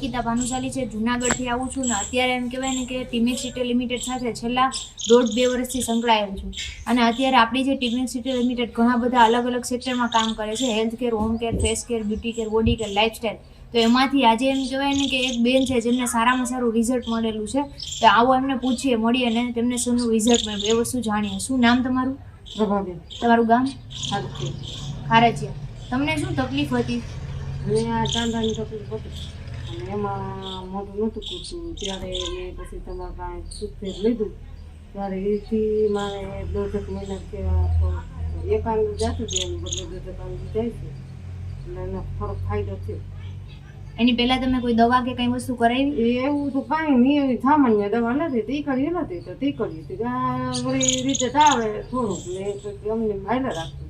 અંકિતા ભાનુશાલી છે, જુનાગઢથી આવું છું ને અત્યારે એમ કહેવાય ને કે ટીમેક્સ સિટી લિમિટેડ સાથે છેલ્લા 1.5-2 વર્ષથી સંકળાયેલ છું. અને અત્યારે આપણી જે ટીમેક્સ સિટી લિમિટેડ ઘણા બધા અલગ અલગ સેક્ટરમાં કામ કરે છે, health care, home care, face care, beauty care, body care, lifestyle. તો એમાંથી આજે એમ કહેવાય ને કે એક બેન છે જેમને સારામાં સારું રિઝલ્ટ મળેલું છે. તો આવો એમને પૂછીએ, મળીએ ને તેમને શું રિઝલ્ટ મળ્યું એ વસ્તુ જાણીએ. શું નામ તમારું? પ્રભાબેન. તમારું ગામ? સાચી. ખારેચિયા. તમને શું તકલીફ હતી? મને આ ચાંદાની તકલીફ હતી અને એમાં મોઢું નહોતું કૂટતું. ત્યારે મેં પછી તમારા કાંઈ સુખેર લીધું ત્યારે એથી મારે 1.5 મહિના કે એક આંગળી જતું હતું એમ બદલે 2 આંગળી જાય છે એટલે એનો થોડોક ફાયદો થયો. એની પહેલા તમે કોઈ દવા કે કઈ વસ્તુ કરાવી? એવું તો કાંઈ નહીં, એવી સામાન્ય દવા નથી. તે કરી નથી તો તે કરી હતી. વળી રીતે આવે થોડુંક ને પછી અમને હાઈલા રાખતું.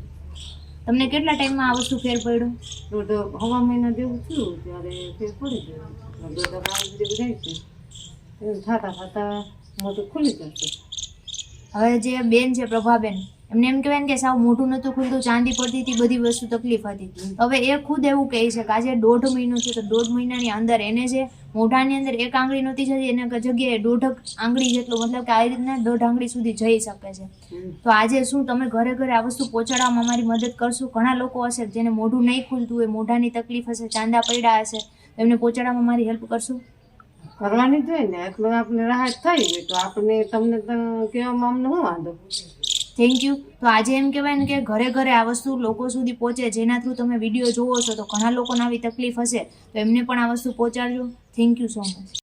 તમને કેટલા ટાઈમમાં આ વસ્તુ ફેર પડ્યો? તો હવા મહિના જેવું થયું ત્યારે ફેર પડી ગયો. 2 આંગળી જેવું જાય છે એમ થતાં થતાં મોઢું ખુલી જશે. હવે જે બેન છે પ્રભાબેન, એમને એમ કહેવાય ને કે સાવ મોઢું નહોતું ખુલતું, ચાંદી પડતી હતી, બધી વસ્તુ તકલીફ હતી. હવે એ ખુદ એવું કહે છે કે આજે 1.5 મહિનો છે તો 1.5 મહિનાની અંદર એને જે મોઢાની અંદર એક આંગળી નહોતી જતી, એના જગ્યાએ 1.5 આંગળી જેટલું, મતલબ કે આવી રીતના 1.5 આંગળી સુધી જઈ શકે છે. તો આજે શું તમે ઘરે ઘરે આ વસ્તુ પહોંચાડવામાં અમારી મદદ કરશો? ઘણા લોકો હશે જેને મોઢું નહીં ખુલતું હોય, મોઢાની તકલીફ હશે, ચાંદા પડ્યા હશે, એમને પહોંચાડવામાં અમારી હેલ્પ કરશો? કરવાની જોઈએ ને, એટલે આપણે રાહત થઈ હોય તો આપણે તમને કહેવામાં અમને શું વાંધો. Thank you. તો આજે એમ કહેવાય ને કે ઘરે ઘરે આ વસ્તુ લોકો સુધી પહોંચે, જેના થ્રુ તમે વિડીયો જોવો છો તો ઘણા લોકોને આવી તકલીફ હશે તો એમને પણ આ વસ્તુ પહોંચાડજો. Thank you so much.